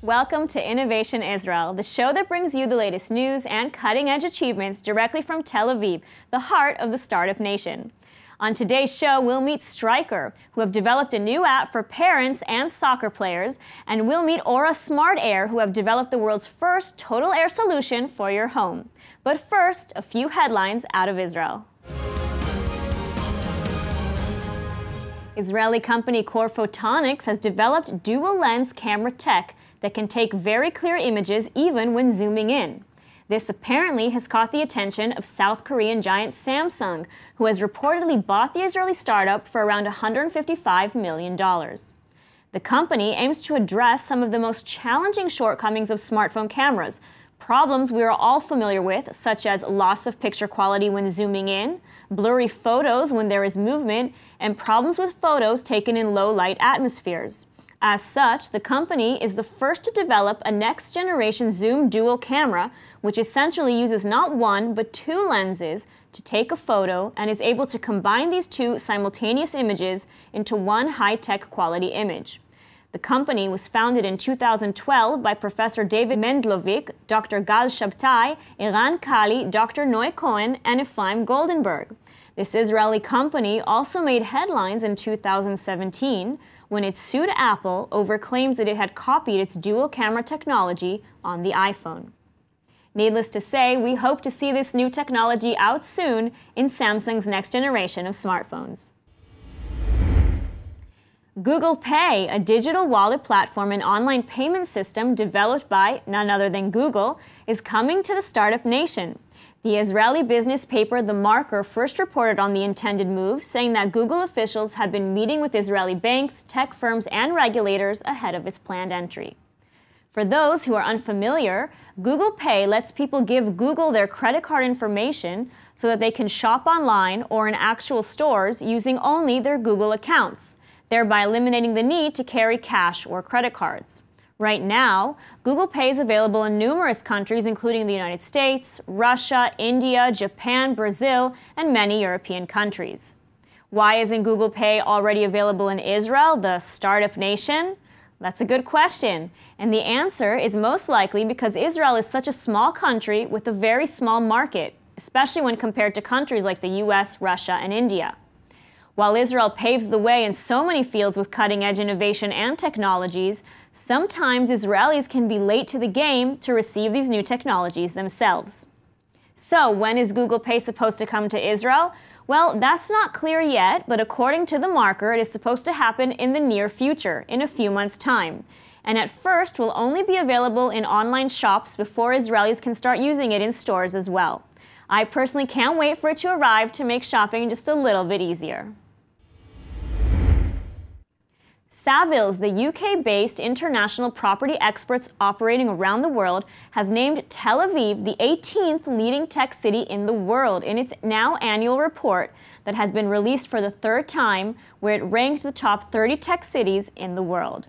Welcome to Innovation Israel, the show that brings you the latest news and cutting-edge achievements directly from Tel Aviv, the heart of the startup nation. On today's show, we'll meet Stryker, who have developed a new app for parents and soccer players, and we'll meet Aura Smart Air, who have developed the world's first total air solution for your home. But first, a few headlines out of Israel. Israeli company photonics has developed dual-lens camera tech that can take very clear images even when zooming in. This apparently has caught the attention of South Korean giant Samsung, who has reportedly bought the Israeli startup for around $155 million. The company aims to address some of the most challenging shortcomings of smartphone cameras, problems we are all familiar with, such as loss of picture quality when zooming in, blurry photos when there is movement, and problems with photos taken in low-light atmospheres. As such, the company is the first to develop a next-generation zoom dual camera, which essentially uses not one but two lenses to take a photo and is able to combine these two simultaneous images into one high-tech quality image. The company was founded in 2012 by Professor David Mendlovic, Dr. Gal Shabtai, Eran Kali, Dr. Noé Cohen, and Ephraim Goldenberg. This Israeli company also made headlines in 2017 when it sued Apple over claims that it had copied its dual camera technology on the iPhone. Needless to say, we hope to see this new technology out soon in Samsung's next generation of smartphones. Google Pay, a digital wallet platform and online payment system developed by none other than Google, is coming to the startup nation. The Israeli business paper The Marker first reported on the intended move, saying that Google officials had been meeting with Israeli banks, tech firms, and regulators ahead of its planned entry. For those who are unfamiliar, Google Pay lets people give Google their credit card information so that they can shop online or in actual stores using only their Google accounts, thereby eliminating the need to carry cash or credit cards. Right now, Google Pay is available in numerous countries, including the United States, Russia, India, Japan, Brazil, and many European countries. Why isn't Google Pay already available in Israel, the startup nation? That's a good question. And the answer is most likely because Israel is such a small country with a very small market, especially when compared to countries like the US, Russia, and India. While Israel paves the way in so many fields with cutting-edge innovation and technologies, sometimes Israelis can be late to the game to receive these new technologies themselves. So, when is Google Pay supposed to come to Israel? Well, that's not clear yet, but according to The Marker, it is supposed to happen in the near future, in a few months' time. And at first will only be available in online shops before Israelis can start using it in stores as well. I personally can't wait for it to arrive to make shopping just a little bit easier. Savills, the UK-based international property experts operating around the world, have named Tel Aviv the 18th leading tech city in the world in its now annual report that has been released for the third time, where it ranked the top 30 tech cities in the world.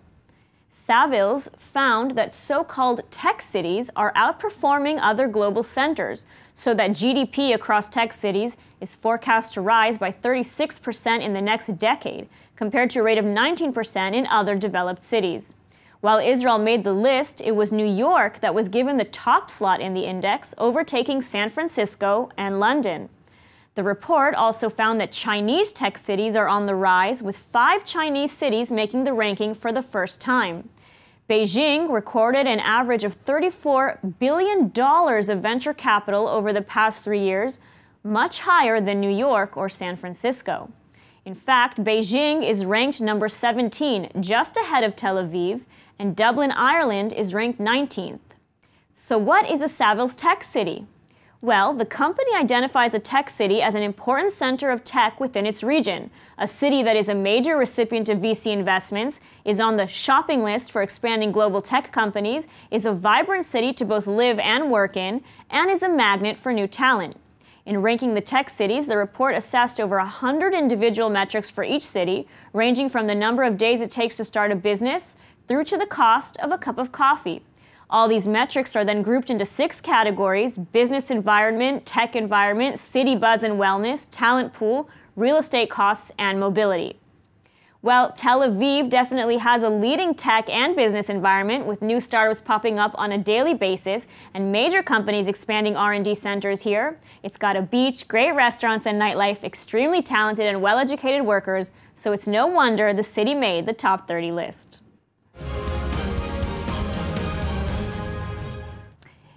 Savills found that so-called tech cities are outperforming other global centers, so that GDP across tech cities is forecast to rise by 36% in the next decade, compared to a rate of 19% in other developed cities. While Israel made the list, it was New York that was given the top slot in the index, overtaking San Francisco and London. The report also found that Chinese tech cities are on the rise, with 5 Chinese cities making the ranking for the first time. Beijing recorded an average of $34 billion of venture capital over the past 3 years, much higher than New York or San Francisco. In fact, Beijing is ranked number 17, just ahead of Tel Aviv, and Dublin, Ireland is ranked 19th. So what is a Savills tech city? Well, the company identifies a tech city as an important center of tech within its region, a city that is a major recipient of VC investments, is on the shopping list for expanding global tech companies, is a vibrant city to both live and work in, and is a magnet for new talent. In ranking the tech cities, the report assessed over 100 individual metrics for each city, ranging from the number of days it takes to start a business through to the cost of a cup of coffee. All these metrics are then grouped into 6 categories: business environment, tech environment, city buzz and wellness, talent pool, real estate costs, and mobility. Well, Tel Aviv definitely has a leading tech and business environment with new startups popping up on a daily basis and major companies expanding R&D centers here. It's got a beach, great restaurants and nightlife, extremely talented and well-educated workers, so it's no wonder the city made the top 30 list.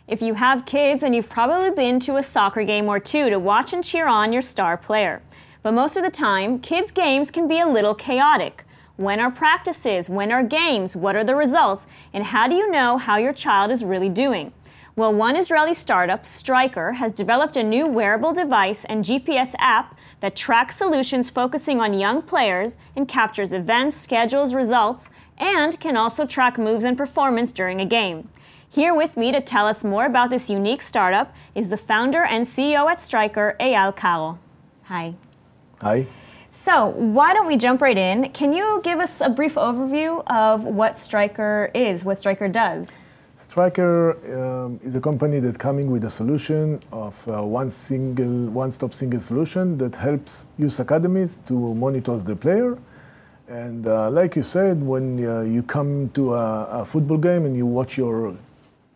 If you have kids, then you've probably been to a soccer game or two to watch and cheer on your star player. But most of the time, kids' games can be a little chaotic. When are practices? When are games? What are the results? And how do you know how your child is really doing? Well, one Israeli startup, Stryker, has developed a new wearable device and GPS app that tracks solutions focusing on young players and captures events, schedules, results, and can also track moves and performance during a game. Here with me to tell us more about this unique startup is the founder and CEO at Stryker, Eyal Karo. Hi. Hi. So, why don't we jump right in? Can you give us a brief overview of what Stryker is, what Stryker does? Stryker is a company that's coming with a solution of one-stop single solution that helps youth academies to monitor the player. And like you said, when you come to a football game and you watch your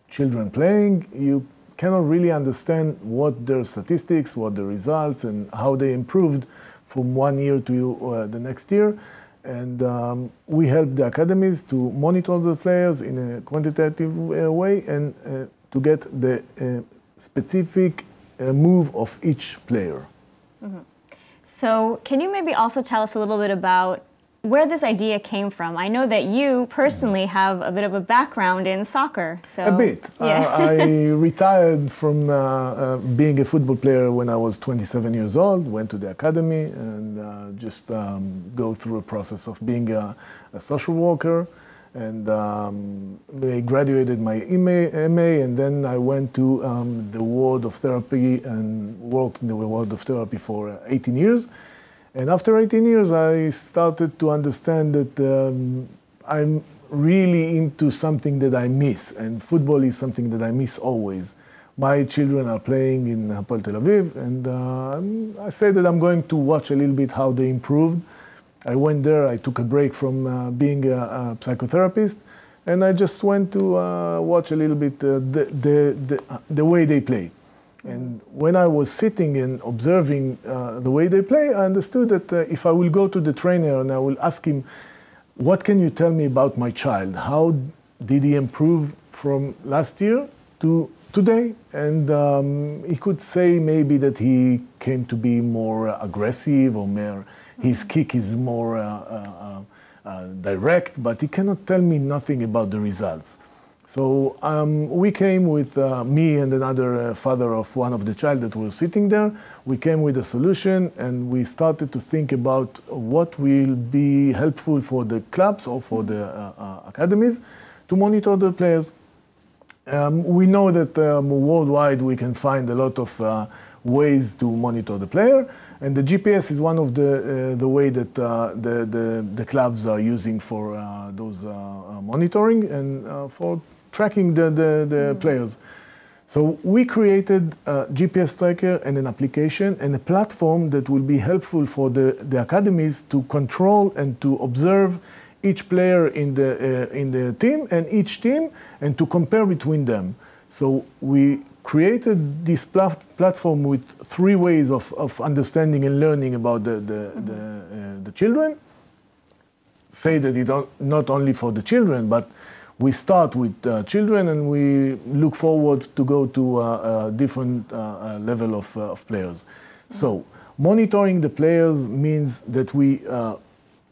children playing, you cannot really understand what their statistics, what the results, and how they improved from one year to the next year. And we help the academies to monitor the players in a quantitative way and to get the specific move of each player. Mm-hmm. So can you maybe also tell us a little bit about where this idea came from? I know that you personally have a bit of a background in soccer. So, a bit. Yeah. I retired from being a football player when I was 27 years old, went to the academy and just go through a process of being a social worker. And I graduated my MA, and then I went to the world of therapy and worked in the world of therapy for 18 years. And after 18 years, I started to understand that I'm really into something that I miss, and football is something that I miss always. My children are playing in Tel Aviv, and I said that I'm going to watch a little bit how they improved. I went there, I took a break from being a psychotherapist, and I just went to watch a little bit the way they play. And when I was sitting and observing the way they play, I understood that if I will go to the trainer and I will ask him, what can you tell me about my child? How did he improve from last year to today? And he could say maybe that he came to be more aggressive or more, his kick is more direct, but he cannot tell me nothing about the results. So we came with me and another father of one of the child that were sitting there. We came with a solution and we started to think about what will be helpful for the clubs or for the academies to monitor the players. We know that worldwide we can find a lot of ways to monitor the player, and the GPS is one of the way that the clubs are using for those monitoring and for tracking the players. So we created a GPS tracker and an application and a platform that will be helpful for the academies to control and to observe each player in the team and each team and to compare between them. So we created this platform with three ways of understanding and learning about the children. Say that it not only for the children, but we start with children and we look forward to go to a different level of players. So monitoring the players means that we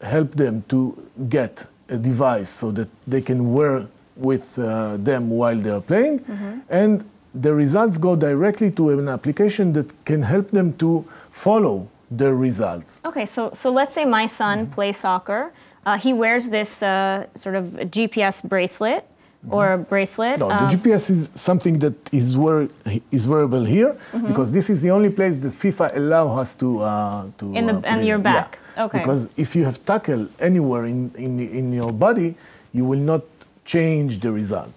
help them to get a device so that they can wear with them while they are playing. And the results go directly to an application that can help them to follow their results. Okay, so let's say my son plays soccer. He wears this sort of GPS bracelet or bracelet. No, the GPS is something that is wearable here because this is the only place that FIFA allow us to on your back. Yeah. Okay. Because if you have tackle anywhere in your body, you will not change the result.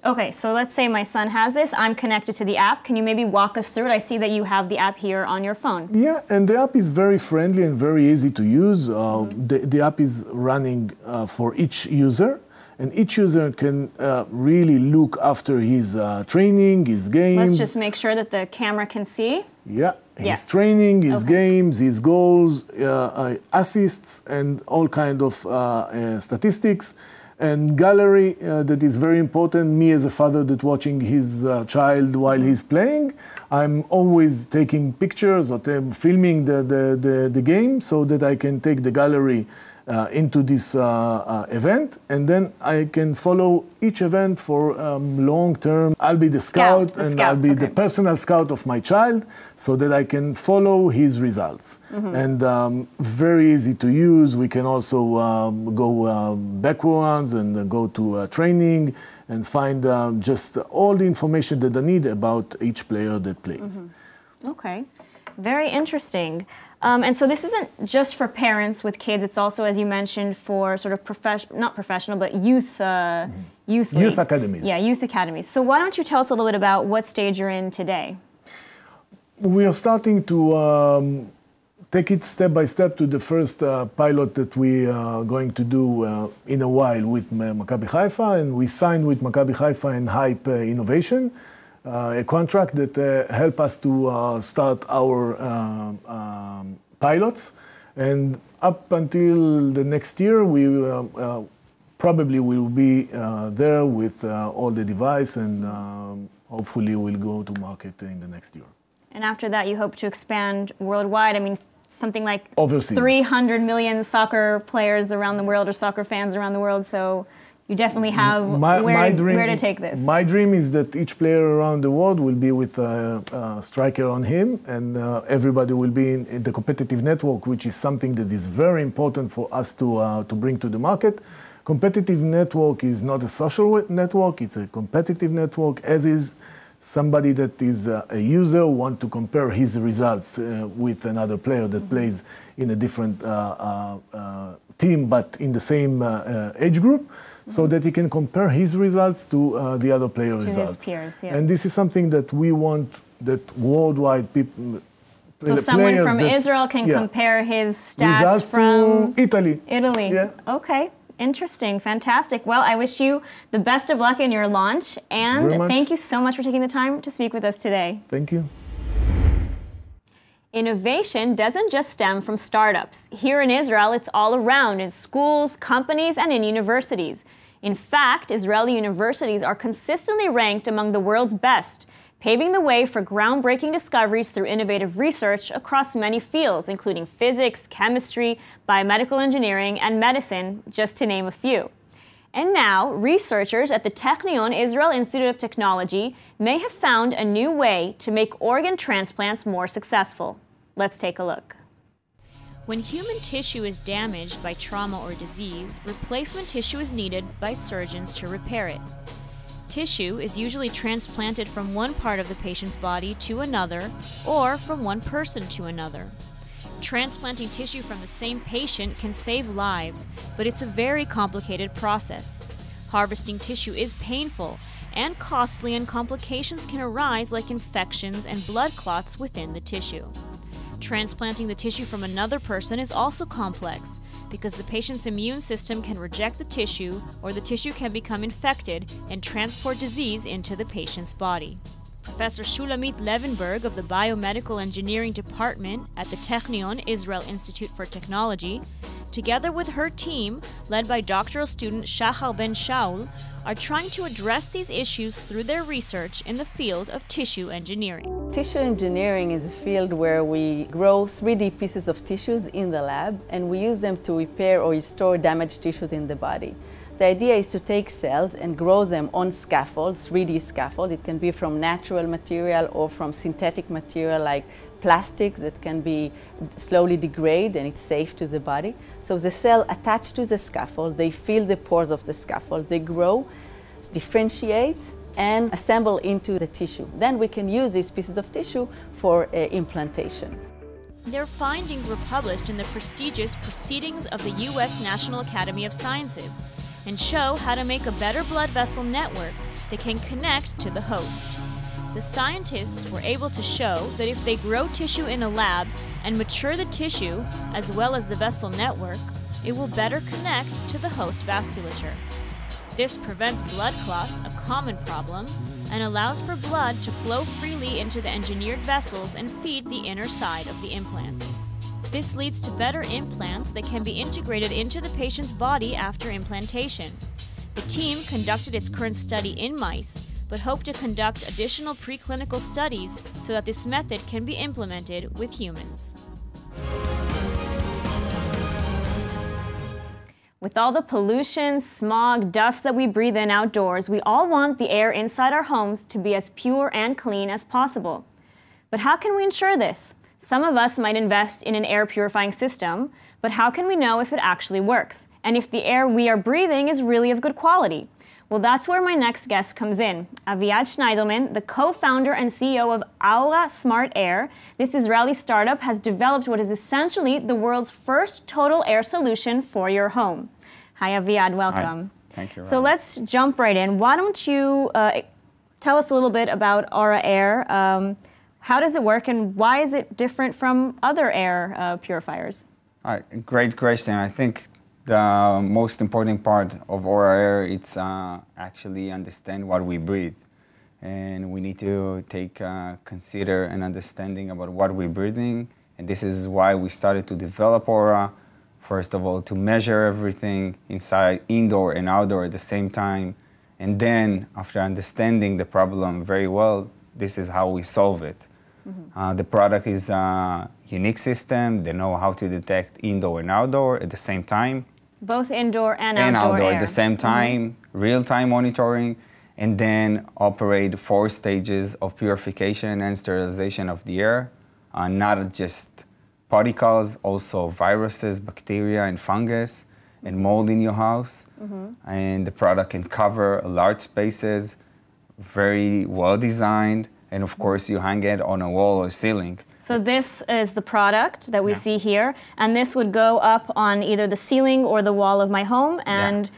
Okay, so let's say my son has this. I'm connected to the app. Can you maybe walk us through it? I see that you have the app here on your phone. Yeah, and the app is very friendly and very easy to use. The app is running for each user, and each user can really look after his training, his games. Let's just make sure that the camera can see. Yeah, his training, his games, his goals, assists, and all kind of statistics. And gallery, that is very important. Me as a father that watching his child while he's playing, I'm always taking pictures or filming the game so that I can take the gallery into this event, and then I can follow each event for long term. I'll be the scout, I'll be the personal scout of my child so that I can follow his results. And very easy to use. We can also go backwards and go to training and find just all the information that I need about each player that plays. Okay, very interesting. And so this isn't just for parents with kids. It's also, as you mentioned, for sort of not professional, but youth academies. Yeah, youth academies. So why don't you tell us a little bit about what stage you're in today? We are starting to take it step by step to the first pilot that we are going to do in a while with Maccabi Haifa, and we signed with Maccabi Haifa and Hype Innovation. A contract that help us to start our pilots, and up until the next year, we probably will be there with all the device, and hopefully we'll go to market in the next year. And after that, you hope to expand worldwide. I mean, something like overseas. 300 million soccer players around the world, or soccer fans around the world. So you definitely have where to take this. My dream is that each player around the world will be with Stryker on him, and everybody will be in the competitive network, which is something that is very important for us to bring to the market. Competitive network is not a social network, it's a competitive network, as is somebody that is a user want to compare his results with another player that plays in a different team, but in the same age group, so that he can compare his results to the other player results. His peers, yeah. And this is something that we want that worldwide people. So someone from Israel can compare his stats results from Italy. Yeah. Okay. Interesting. Fantastic. Well, I wish you the best of luck in your launch, and thank you so much for taking the time to speak with us today. Thank you. Innovation doesn't just stem from startups. Here in Israel, it's all around in schools, companies, and in universities. In fact, Israeli universities are consistently ranked among the world's best, paving the way for groundbreaking discoveries through innovative research across many fields, including physics, chemistry, biomedical engineering, and medicine, just to name a few. And now, researchers at the Technion Israel Institute of Technology may have found a new way to make organ transplants more successful. Let's take a look. When human tissue is damaged by trauma or disease, replacement tissue is needed by surgeons to repair it. Tissue is usually transplanted from one part of the patient's body to another, or from one person to another. Transplanting tissue from the same patient can save lives, but it's a very complicated process. Harvesting tissue is painful and costly, and complications can arise like infections and blood clots within the tissue. Transplanting the tissue from another person is also complex, because the patient's immune system can reject the tissue, or the tissue can become infected and transport disease into the patient's body. Professor Shulamit Levenberg of the Biomedical Engineering Department at the Technion Israel Institute for Technology, together with her team, led by doctoral student Shachar Ben Shaul, are trying to address these issues through their research in the field of tissue engineering. Tissue engineering is a field where we grow 3D pieces of tissues in the lab, and we use them to repair or restore damaged tissues in the body. The idea is to take cells and grow them on scaffolds, 3D scaffold. It can be from natural material or from synthetic material like plastic that can be slowly degrade, and it's safe to the body. So the cell attached to the scaffold, they fill the pores of the scaffold, they grow, differentiate, and assemble into the tissue. Then we can use these pieces of tissue for implantation. Their findings were published in the prestigious Proceedings of the U.S. National Academy of Sciences, and show how to make a better blood vessel network they can connect to the host. The scientists were able to show that if they grow tissue in a lab and mature the tissue, as well as the vessel network, it will better connect to the host vasculature. This prevents blood clots, a common problem, and allows for blood to flow freely into the engineered vessels and feed the inner side of the implants. This leads to better implants that can be integrated into the patient's body after implantation. The team conducted its current study in mice, but hope to conduct additional preclinical studies so that this method can be implemented with humans. With all the pollution, smog, dust that we breathe in outdoors, we all want the air inside our homes to be as pure and clean as possible. But how can we ensure this? Some of us might invest in an air purifying system, but how can we know if it actually works? And if the air we are breathing is really of good quality? Well, that's where my next guest comes in. Aviad Schneiderman, the co-founder and CEO of Aura Smart Air, this Israeli startup has developed what is essentially the world's first total air solution for your home. Hi, Aviad, welcome. Hi. Thank you. So let's jump right in. Why don't you tell us a little bit about Aura Air? How does it work, and why is it different from other air purifiers? All right, great question. I think the most important part of Aura Air is actually understand what we breathe. And we need to consider an understanding about what we're breathing. And this is why we started to develop Aura. First of all, to measure everything inside, indoor and outdoor at the same time. And then, after understanding the problem very well, this is how we solve it. Mm-hmm. The product is a unique system. They know how to detect indoor and outdoor at the same time. Both indoor and outdoor air. At the same time, real-time monitoring, and then operate 4 stages of purification and sterilization of the air, not just particles, also viruses, bacteria, and fungus, and mold in your house. Mm-hmm. And the product can cover large spaces, very well designed, and of course you hang it on a wall or ceiling. So this is the product that we see here, and this would go up on either the ceiling or the wall of my home and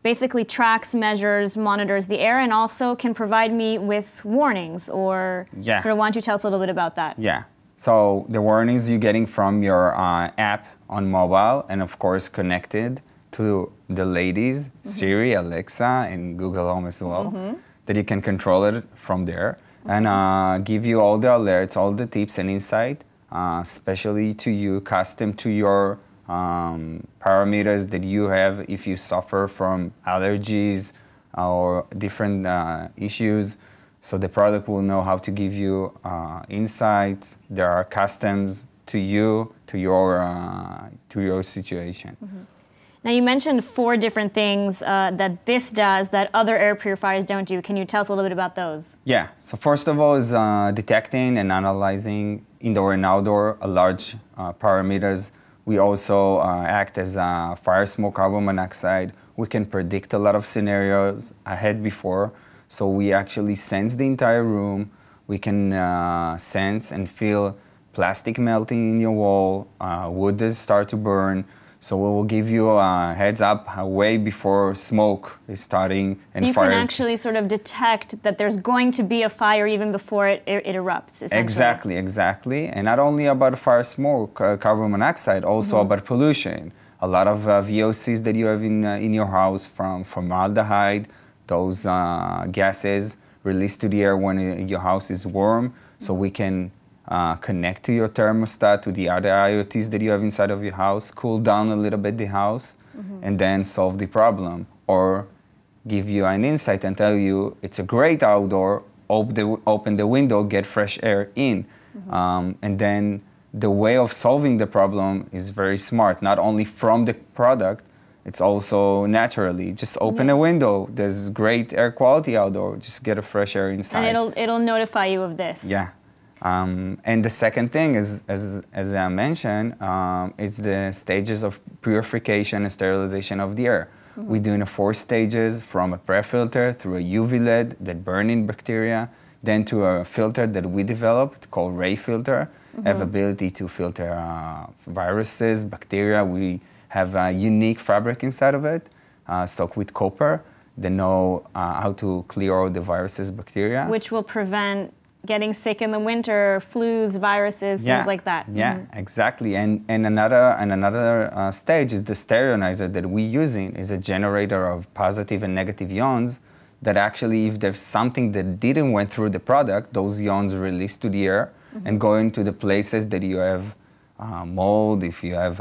basically tracks, measures, monitors the air, and also can provide me with warnings or sort of, why don't you tell us a little bit about that? Yeah, so the warnings you're getting from your app on mobile, and of course connected to the ladies, Siri, Alexa, and Google Home as well, that you can control it from there. And give you all the alerts, all the tips and insight, especially to you, custom to your parameters that you have if you suffer from allergies or different issues. So the product will know how to give you insights. There are customs to you, to your situation. Mm-hmm. Now, you mentioned 4 different things that this does that other air purifiers don't do. Can you tell us a little bit about those? Yeah. So first of all is detecting and analyzing indoor and outdoor large parameters. We also act as fire, smoke, carbon monoxide. We can predict a lot of scenarios ahead before. So we actually sense the entire room. We can sense and feel plastic melting in your wall, wood start to burn. So we will give you a heads up way before smoke is starting and fire. So you can actually sort of detect that there's going to be a fire even before it erupts, essentially. Exactly. And not only about fire, smoke, carbon monoxide, also about pollution. A lot of VOCs that you have in your house from formaldehyde, those gases released to the air when your house is warm. So we can connect to your thermostat, to the other IoTs that you have inside of your house, cool down a little bit the house, and then solve the problem. Or give you an insight and tell you it's a great outdoor, open the window, get fresh air in. And then the way of solving the problem is very smart, not only from the product, it's also naturally. Just open a window, there's great air quality outdoor, just get a fresh air inside. And it'll notify you of this. Yeah. And the second thing is, as I mentioned, it's the stages of purification and sterilization of the air. We're doing 4 stages, from a pre-filter through a UV LED that burn in bacteria, then to a filter that we developed called Ray filter, have ability to filter viruses, bacteria. We have a unique fabric inside of it, soaked with copper, They know how to clear all the viruses, bacteria. Which will prevent getting sick in the winter, flus, viruses, things like that. Yeah, exactly. And another stage is the stereonizer that we're using is a generator of positive and negative ions that actually, if there's something that didn't went through the product, those ions release to the air and go into the places that you have mold, if you have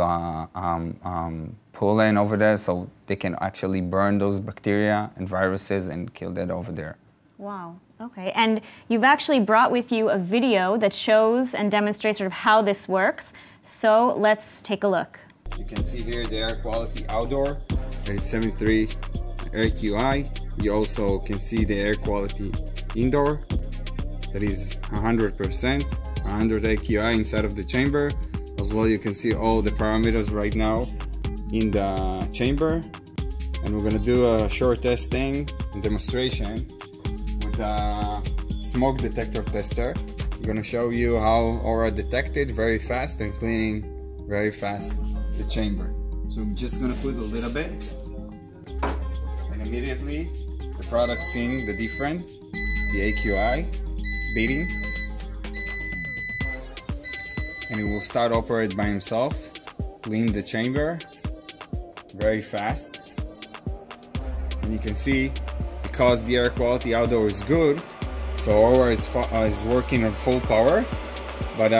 pollen over there, so they can actually burn those bacteria and viruses and kill that over there. Wow. Okay, and you've actually brought with you a video that shows and demonstrates sort of how this works. So let's take a look. You can see here the air quality outdoor, it's 73 AQI. You also can see the air quality indoor, that is 100%, 100 AQI inside of the chamber. As well, you can see all the parameters right now in the chamber. And we're gonna do a short testing and demonstration with a smoke detector tester. I'm gonna show you how aura detected very fast and cleaning very fast the chamber. So I'm just gonna put a little bit, and immediately the product seeing the difference, the AQI beating, and it will start operate by himself, clean the chamber very fast. And you can see, because the air quality outdoor is good, so Aura is working on full power, but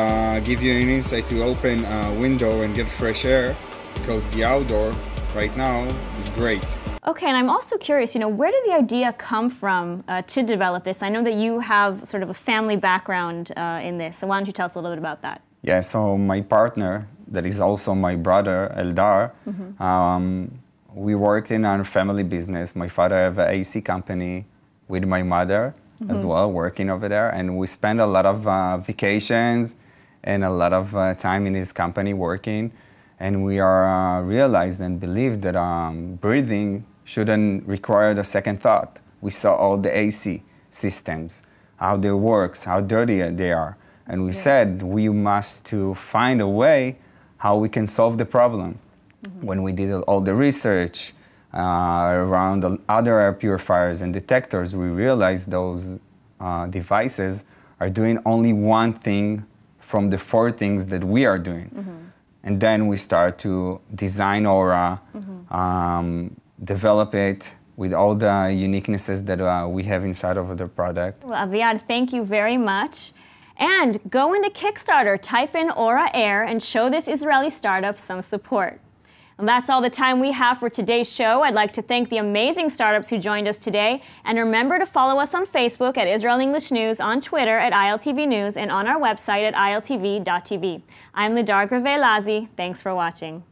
give you an insight to open a window and get fresh air, because the outdoor right now is great. Okay, and I'm also curious, where did the idea come from to develop this? I know that you have sort of a family background in this, so why don't you tell us a little bit about that? Yeah, so my partner, that is also my brother, Eldar, we worked in our family business. My father have an AC company with my mother as well, working over there. And we spent a lot of vacations and a lot of time in his company working. And we are realized and believed that breathing shouldn't require a second thought. We saw all the AC systems, how they works, how dirty they are. And we said we must to find a way how we can solve the problem. When we did all the research around the other air purifiers and detectors, we realized those devices are doing only one thing from the 4 things that we are doing. And then we start to design Aura, develop it with all the uniquenesses that we have inside of the product. Well, Aviad, thank you very much. And go into Kickstarter, type in Aura Air, and show this Israeli startup some support. And that's all the time we have for today's show. I'd like to thank the amazing startups who joined us today. And remember to follow us on Facebook at Israel English News, on Twitter at ILTV News, and on our website at iltv.tv. I'm Lidar Greve-Lazi. Thanks for watching.